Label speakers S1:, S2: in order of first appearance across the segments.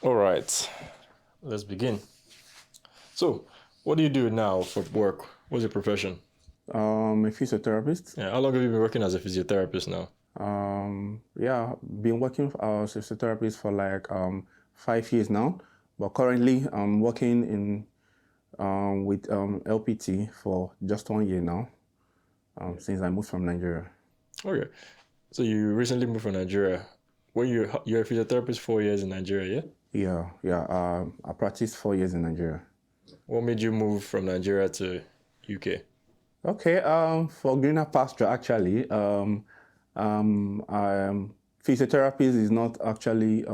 S1: All right, let's begin. So, what do you do now for work? What's your profession?
S2: A physiotherapist.
S1: Yeah, how long have you been working as a physiotherapist now?
S2: Yeah, been working as a physiotherapist for like 5 years now, but currently I'm working in with LPT for just 1 year now, since I moved from Nigeria.
S1: Okay, so you recently moved from Nigeria. You're a physiotherapist 4 years in Nigeria, yeah?
S2: Yeah. I practiced 4 years in Nigeria.
S1: What made you move from Nigeria to UK?
S2: Okay, for greener pasture, actually, physiotherapy is not actually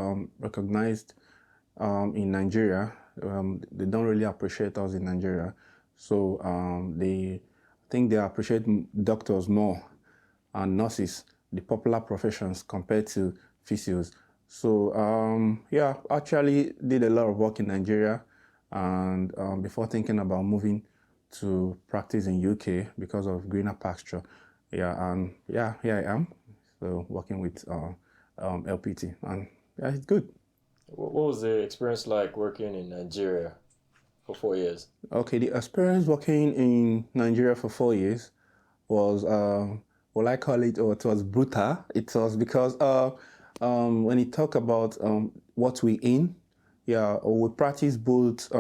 S2: recognized in Nigeria. They don't really appreciate us in Nigeria. So I think they appreciate doctors more and nurses, the popular professions compared to physios. So yeah, actually did a lot of work in Nigeria, and before thinking about moving to practice in UK because of greener pasture. Yeah, and yeah, here I am. So working with LPT, and yeah, it's good.
S1: What was the experience like working in Nigeria for 4 years?
S2: Okay, the experience working in Nigeria for 4 years was, what I call it, or it was brutal. It was because when you talk about what we in, yeah, we practice both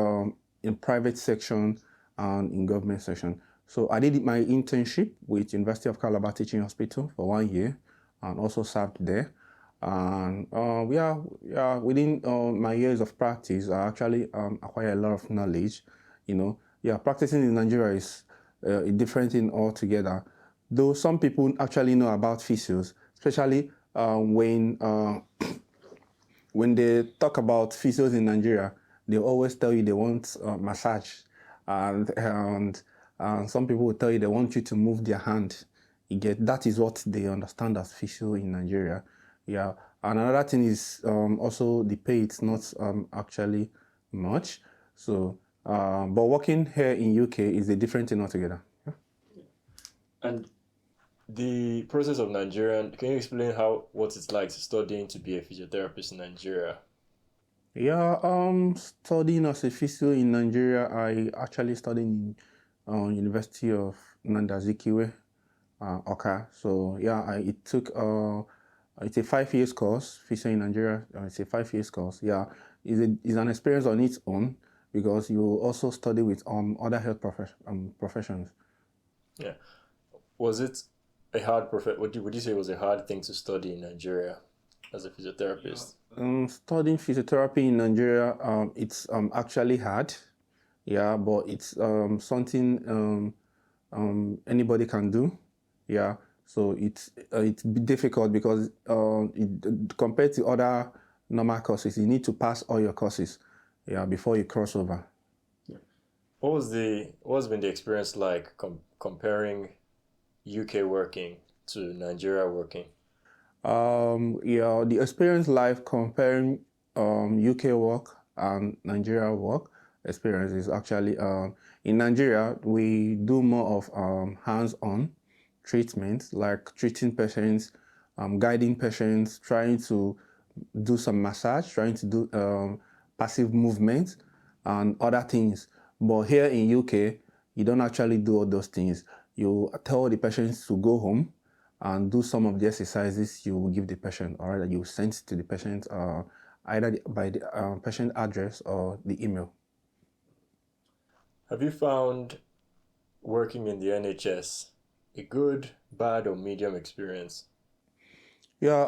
S2: in private section and in government section. So I did my internship with University of Calabar Teaching Hospital for 1 year, and also served there. And yeah, within my years of practice, I actually acquired a lot of knowledge. Yeah, practicing in Nigeria is a different thing altogether. Though some people actually know about physios, especially when they talk about physios in Nigeria, they always tell you they want massage, and some people will tell you they want you to move their hand. That is what they understand as physio in Nigeria. Yeah, and another thing is also the pay. It's not actually much. So, but working here in UK is a different thing altogether.
S1: And the process of Nigerian, can you explain what it's like to studying to be a physiotherapist in Nigeria?
S2: Yeah, studying as a physio in Nigeria, I actually studied in University of Nandazikiwe, Oka. So yeah, it's a 5 years course, physio in Nigeria. It's a 5 years course. Yeah, it's an experience on its own because you also study with other health professions.
S1: Yeah. Was it a hard would you say it was a hard thing to study in Nigeria as a physiotherapist?
S2: Studying physiotherapy in Nigeria, it's actually hard. Yeah, but it's something anybody can do. Yeah, so it's difficult because compared to other normal courses, you need to pass all your courses, yeah, before you cross over.
S1: What's been the experience like comparing UK working to Nigeria working?
S2: Yeah, the experience life comparing UK work and Nigeria work experience is actually in Nigeria we do more of hands-on treatment, like treating patients, guiding patients, trying to do some massage, trying to do passive movement and other things. But here in UK, you don't actually do all those things. You tell the patients to go home and do some of the exercises you will give the patient, or rather you send to the patient either by the patient address or the email.
S1: Have you found working in the NHS a good, bad, or medium experience?
S2: Yeah,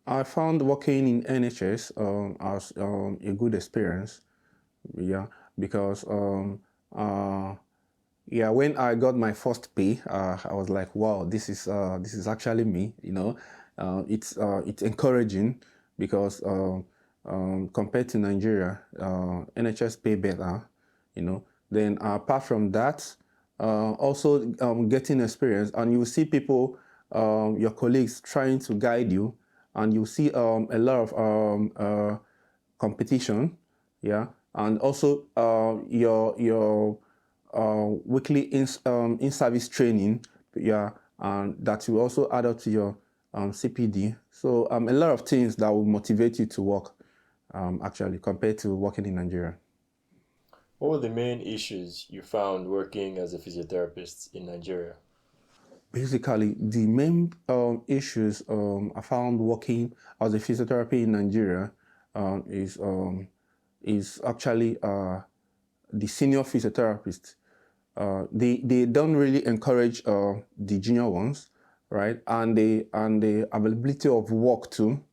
S2: I found working in NHS as a good experience. Yeah, because uh, yeah, when I got my first pay, I was like, wow, this is actually me. It's encouraging because compared to Nigeria, NHS pay better. Then apart from that, also getting experience, and you see people, your colleagues trying to guide you, and you see a lot of competition, yeah, and also your weekly in-service training, yeah, and that will also add up to your CPD. So a lot of things that will motivate you to work. actually, compared to working in Nigeria.
S1: What were the main issues you found working as a physiotherapist in Nigeria?
S2: Basically, the main issues I found working as a physiotherapy in Nigeria um, is um, is actually the senior physiotherapist. They don't really encourage the junior ones, right? And the availability of work too.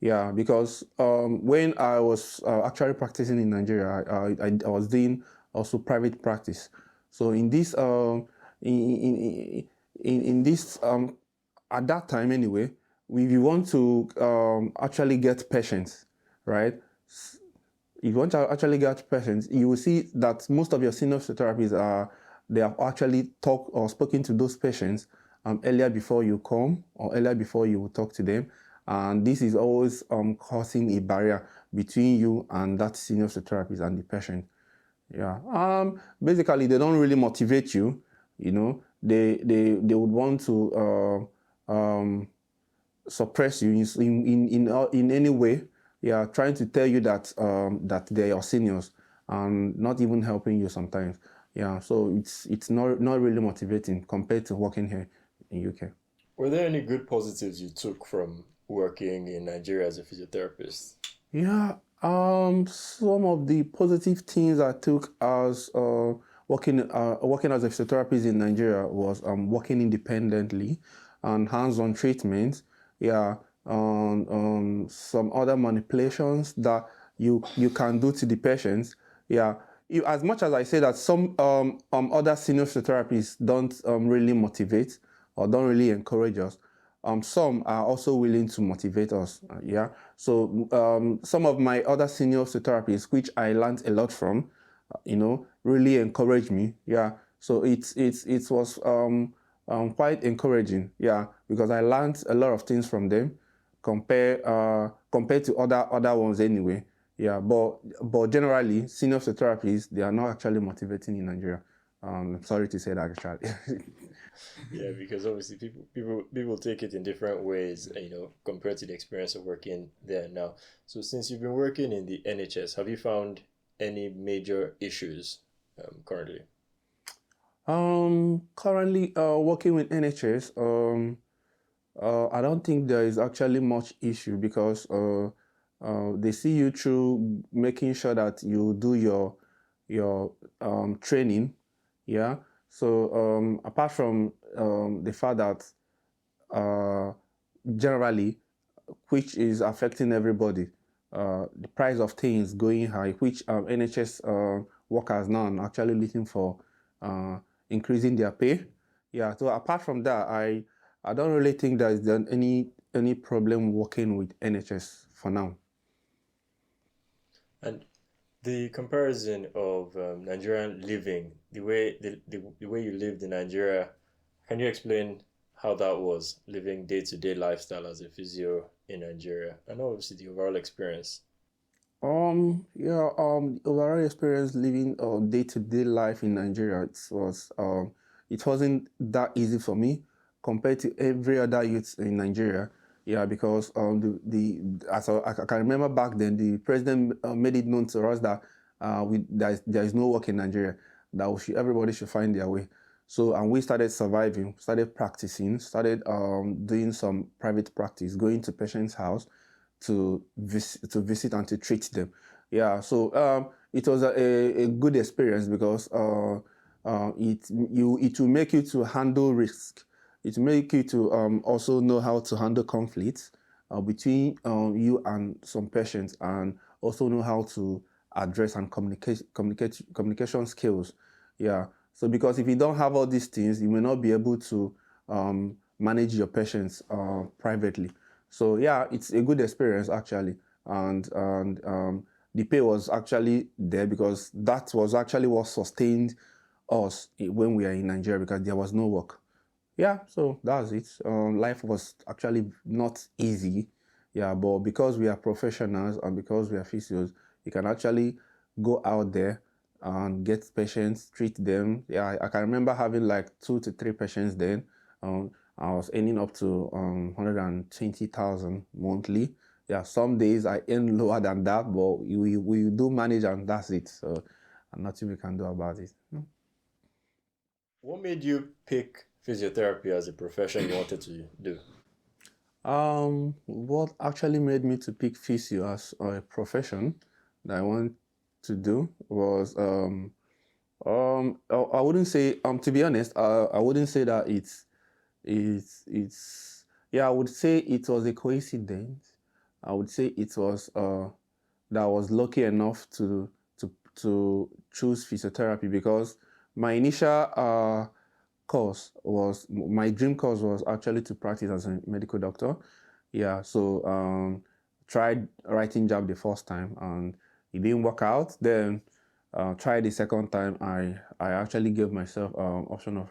S2: Yeah, because when I was actually practicing in Nigeria, I was doing also private practice. So in this in this at that time anyway, we want to actually get patients, right? If you want to actually get patients, you will see that most of your senior physiotherapists are they have actually talked or spoken to those patients earlier before you come or earlier before you talk to them, and this is always causing a barrier between you and that senior physiotherapist and the patient. Yeah. Basically, they don't really motivate you. You know, they would want to suppress you in any way. Yeah, trying to tell you that that they're your seniors and not even helping you sometimes. Yeah, so it's not really motivating compared to working here in UK.
S1: Were there any good positives you took from working in Nigeria as a physiotherapist?
S2: Yeah, some of the positive things I took as working as a physiotherapist in Nigeria was working independently and hands-on treatment. Yeah, some other manipulations that you can do to the patients. Yeah, as much as I say that some other senior physiotherapists don't really motivate or don't really encourage us, some are also willing to motivate us. Yeah. So some of my other senior physiotherapists, which I learned a lot from, really encouraged me. Yeah. So it was quite encouraging. Yeah, because I learned a lot of things from them, compared to other ones anyway. Yeah. But generally, senior physiotherapists they are not actually motivating in Nigeria. I'm sorry to say that actually.
S1: Yeah, because obviously people take it in different ways, compared to the experience of working there now. So since you've been working in the NHS, have you found any major issues currently?
S2: Currently working with NHS, I don't think there is actually much issue because they see you through making sure that you do your training. Yeah. So apart from the fact that uh, generally, which is affecting everybody. The price of things going high, which NHS workers now are actually looking for uh, increasing their pay. Yeah. So apart from that, I don't really think there's any problem working with NHS for now.
S1: And the comparison of Nigerian living, the way you lived in Nigeria, can you explain how that was living day-to-day lifestyle as a physio in Nigeria, and obviously the overall experience?
S2: Yeah, the overall experience living day-to-day life in Nigeria, it wasn't that easy for me compared to every other youth in Nigeria. Yeah, because I can remember back then, the president made it known to us that there is no work in Nigeria, that everybody should find their way. So, and we started surviving, started practicing, started doing some private practice, going to patients' house to visit and to treat them. Yeah, so it was a good experience because it will make you to handle risk. It will make you to also know how to handle conflicts between you and some patients, and also know how to address and communication skills. Yeah. So because if you don't have all these things, you may not be able to manage your patients privately. So yeah, it's a good experience actually, and the pay was actually there because that was actually what sustained us when we were in Nigeria because there was no work. Yeah, so that's it. Life was actually not easy. Yeah, but because we are professionals and because we are physios, you can actually go out there and get patients, treat them. Yeah, I can remember having like 2 to 3 patients then. I was earning up to 120,000 monthly. Yeah, some days I earn lower than that, but we do manage and that's it. So and nothing we can do about it.
S1: What made you pick physiotherapy as a profession you wanted to do?
S2: What actually made me to pick physio as a profession that I want to do was I wouldn't say to be honest, I wouldn't say that it's yeah, I would say it was a coincidence. I would say it was that I was lucky enough to choose physiotherapy because my initial course was my dream course was actually to practice as a medical doctor. Yeah, so tried writing job the first time and it didn't work out. Then tried the second time. I actually gave myself option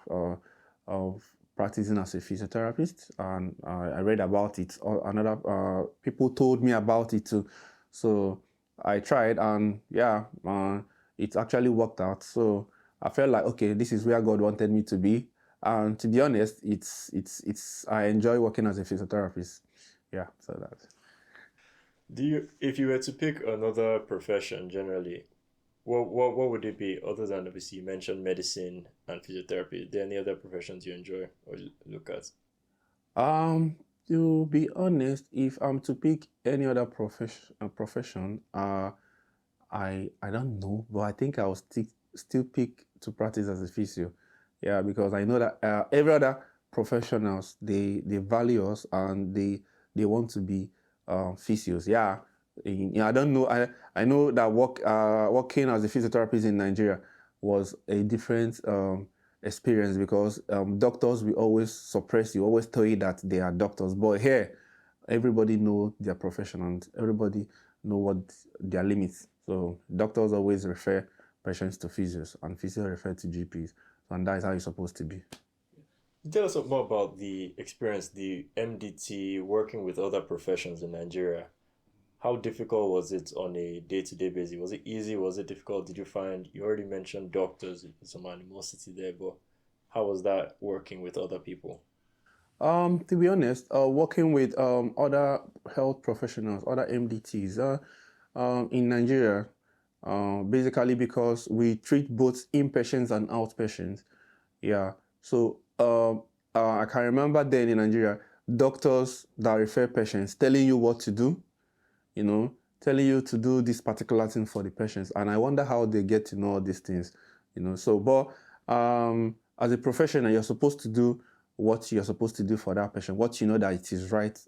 S2: of practicing as a physiotherapist, and I read about it. Another people told me about it too, so I tried, and yeah, it actually worked out. So I felt like okay, this is where God wanted me to be. And to be honest, it's I enjoy working as a physiotherapist. Yeah, so that.
S1: If you were to pick another profession generally, what would it be other than obviously you mentioned medicine and physiotherapy? Are there any other professions you enjoy or you look at?
S2: Um, to be honest, if I'm to pick any other profession, I don't know, but I think I'll still pick to practice as a physio. Yeah, because I know that every other professionals they value us and they want to be physios. Yeah, I don't know. I know that working as a physiotherapist in Nigeria was a different experience because doctors will always suppress you, always tell you that they are doctors. But here, everybody know their profession and everybody know what their limits. So doctors always refer patients to physios and physio refer to GPs. And that is how it's supposed to be.
S1: Tell us more about the experience, the MDT, working with other professions in Nigeria. How difficult was it on a day-to-day basis? Was it easy? Was it difficult? Did you find, you already mentioned doctors, some animosity there, but how was that working with other people?
S2: To be honest, working with other health professionals, other MDTs in Nigeria, basically because we treat both inpatients and outpatients. Yeah. So I can remember then in Nigeria, doctors that refer patients telling you what to do, you know, telling you to do this particular thing for the patients. And I wonder how they get to know all these things, you know. So, but as a professional, you're supposed to do what you're supposed to do for that patient, what you know that it is right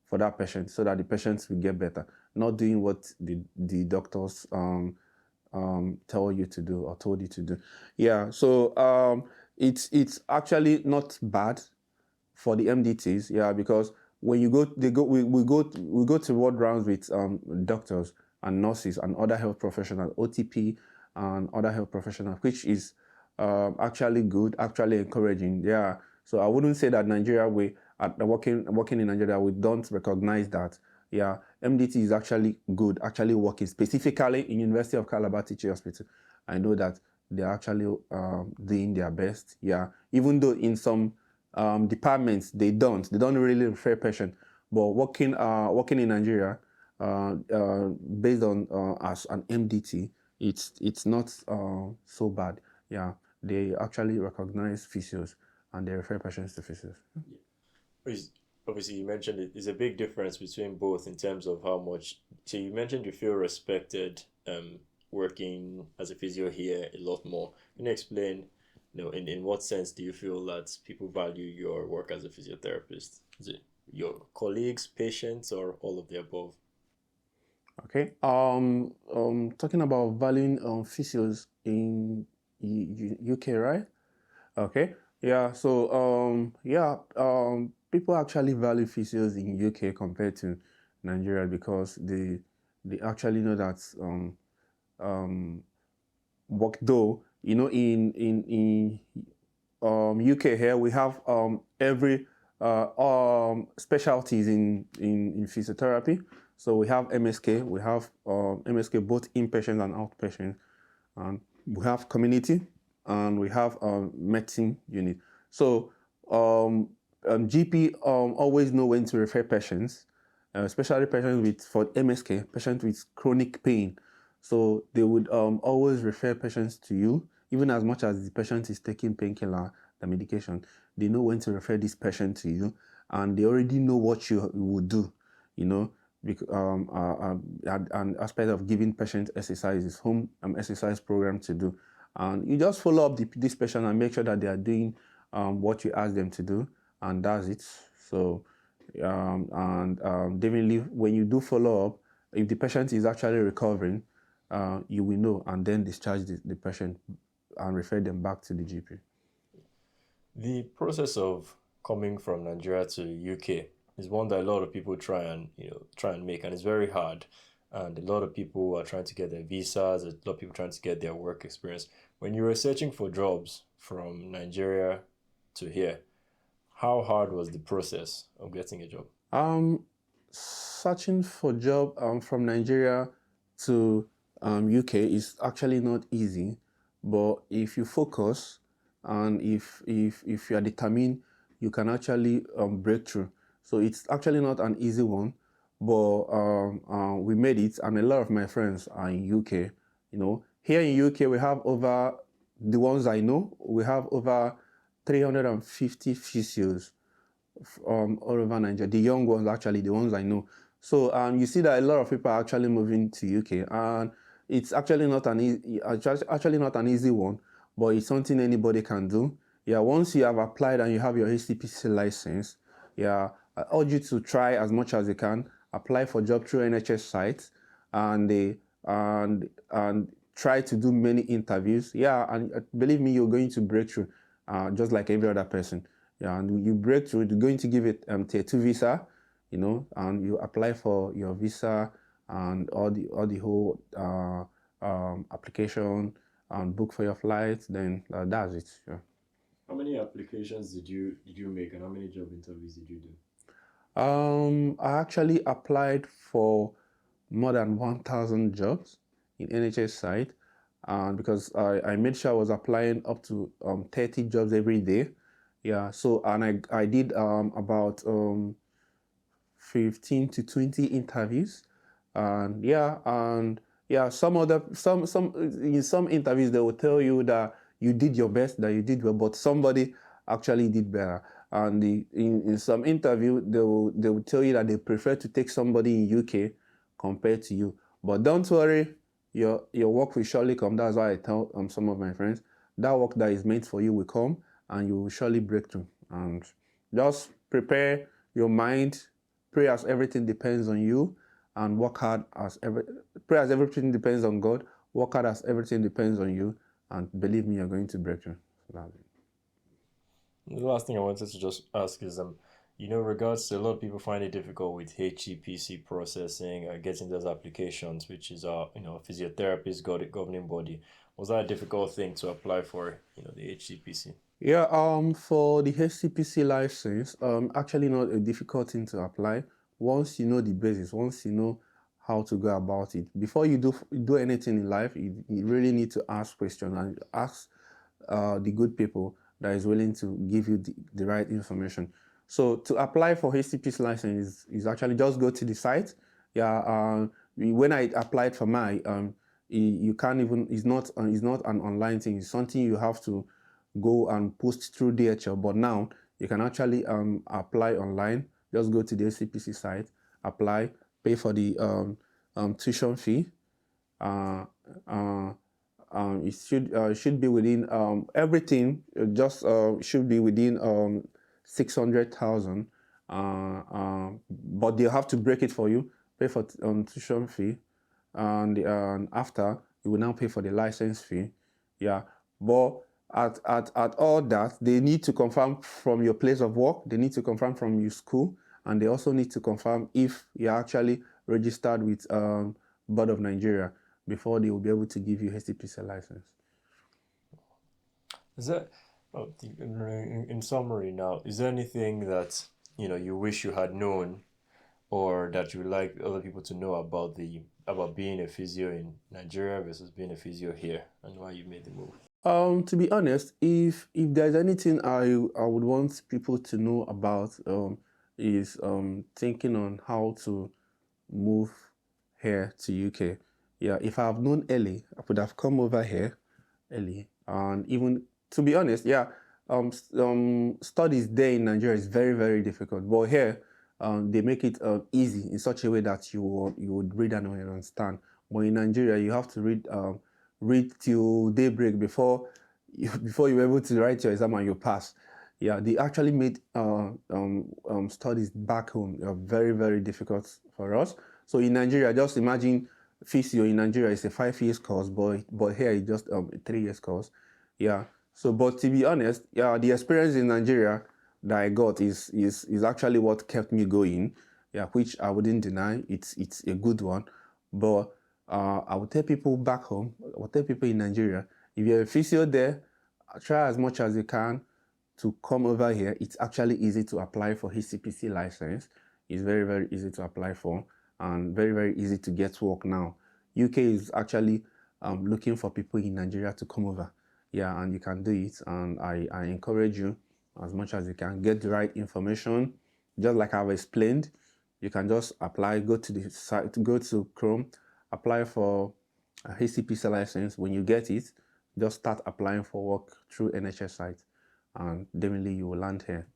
S2: for that patient so that the patients will get better, not doing what the doctors tell you to do or told you to do. Yeah, so it's actually not bad for the MDTs, yeah, because when you go, we go to ward rounds with doctors and nurses and other health professionals, OTP and other health professionals, which is actually good, actually encouraging. Yeah, so I wouldn't say that Nigeria we at working in Nigeria we don't recognize that. Yeah, MDT is actually good, actually working specifically in University of Calabar Teaching Hospital. I know that they're actually doing their best. Yeah, even though in some departments they don't really refer patient, but working in Nigeria based on as an MDT, it's not so bad. Yeah, they actually recognize physios and they refer patients to physios.
S1: Is- Obviously, you mentioned it is a big difference between both in terms of how much. So you mentioned you feel respected working as a physio here a lot more. Can you explain, in what sense do you feel that people value your work as a physiotherapist? Is it your colleagues, patients, or all of the above?
S2: Okay. Talking about valuing physios in UK, right? Okay. Yeah. So people actually value physios in UK compared to Nigeria because they actually know that um work though in UK here we have every specialties in physiotherapy. So we have MSK, we have MSK both inpatient and outpatient, and we have community, and we have medicine unit. So GP always know when to refer patients. especially patients with for MSK, patients with chronic pain. So they would always refer patients to you, even as much as the patient is taking painkiller, the medication. They know when to refer this patient to you, and they already know what you would do. You know, because an aspect of giving patient exercises, home exercise program to do, and you just follow up this patient and make sure that they are doing what you ask them to do, and that's it. So definitely when you do follow up, if the patient is actually recovering, you will know and then discharge the patient and refer them back to the GP.
S1: The process of coming from Nigeria to UK is one that a lot of people try and make, and it's very hard. And a lot of people are trying to get their visas. A lot of people trying to get their work experience. When you were searching for jobs from Nigeria to here, how hard was the process of getting a job?
S2: Searching for job from Nigeria to UK is actually not easy, but if you focus and if you are determined, you can actually break through. So it's actually not an easy one, but we made it, and a lot of my friends are in UK. You know, here in UK we have over the ones I know, we have over 350 physios all over Nigeria. The young ones, actually, the ones I know. So you see that a lot of people are actually moving to UK, and it's actually not actually not an easy one, but it's something anybody can do. Yeah, once you have applied and you have your HCPC license, yeah, I urge you to try as much as you can. Apply for job through NHS sites, and they and try to do many interviews. Yeah, and believe me, you're going to break through, just like every other person. Yeah, and you break through, you're going to give it tier 2 visa, you know, and you apply for your visa and all the whole application and book for your flight. Then that's it. Yeah.
S1: How many applications did you make, and how many job interviews did you do?
S2: I actually applied for more than 1,000 jobs in NHS side, and because I made sure I was applying up to 30 jobs every day. Yeah, so and I did about 15 to 20 interviews, and yeah, some in some interviews they will tell you that you did your best, that you did well, but somebody actually did better. And in some interview they will tell you that they prefer to take somebody in UK compared to you, but don't worry, your work will surely come. That's why I tell some of my friends that work that is meant for you will come, and you will surely break through. And just prepare your mind, pray as everything depends on you, and work hard pray as everything depends on God, work hard as everything depends on you, and believe me, you're going to break through. So that's it.
S1: The last thing I wanted to just ask is, regards to a lot of people find it difficult with HCPC processing, getting those applications, which is physiotherapist governing body. Was that a difficult thing to apply for, the HCPC?
S2: Yeah, for the HCPC license, actually not a difficult thing to apply. Once you know the basics, once you know how to go about it, before you do anything in life, you really need to ask questions and ask the good people that is willing to give you the right information. So to apply for HCPC license is actually just go to the site. Yeah, when I applied for my, you can't even. It's not an online thing. It's something you have to go and post through DHL. But now you can actually apply online. Just go to the HCPC site, apply, pay for the tuition fee. Uh, uh, it should be within everything. Just should be within 600,000. But they have to break it for you. Pay for tuition fee, and after you will now pay for the license fee. Yeah, but at all that, they need to confirm from your place of work. They need to confirm from your school, and they also need to confirm if you're actually registered with Board of Nigeria before they will be able to give you HCPC license.
S1: Is that, in summary now, is there anything that, you wish you had known, or that you would like other people to know about being a physio in Nigeria versus being a physio here, and why you made the move?
S2: To be honest, if there's anything I would want people to know about is thinking on how to move here to UK. Yeah, if I have known early, I could have come over here early. And even to be honest, yeah, studies there in Nigeria is very, very difficult. But here, they make it easy in such a way that you would read and understand. But in Nigeria, you have to read till daybreak before before you're able to write your exam and you pass. Yeah, they actually made studies back home very, very difficult for us. So in Nigeria, just imagine physio in Nigeria is a 5 years course, but here it's just a 3 years course. Yeah. So, but to be honest, yeah, the experience in Nigeria that I got is actually what kept me going. Yeah, which I wouldn't deny. It's a good one, but I would tell people back home, I would tell people in Nigeria, if you're a physio there, try as much as you can to come over here. It's actually easy to apply for HCPC license. It's very, very easy to apply for and very, very easy to get work now. UK is actually looking for people in Nigeria to come over. Yeah, and you can do it. And I encourage you as much as you can get the right information. Just like I've explained, you can just apply, go to the site, go to Chrome, apply for a HCPC license. When you get it, just start applying for work through NHS site, and definitely you will land here.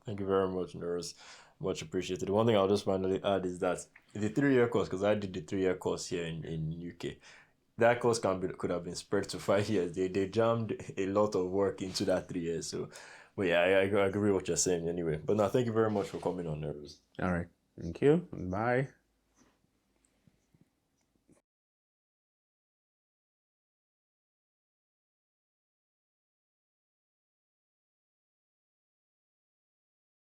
S1: Thank you very much, Nerus. Much appreciated. One thing I'll just finally add is that the 3 year course, because I did the 3 year course here in UK, that course could have been spread to 5 years. They jammed a lot of work into that 3 years. So, but yeah, I agree with what you're saying anyway. But now, thank you very much for coming on, Nerus.
S2: All right. Thank you. Bye.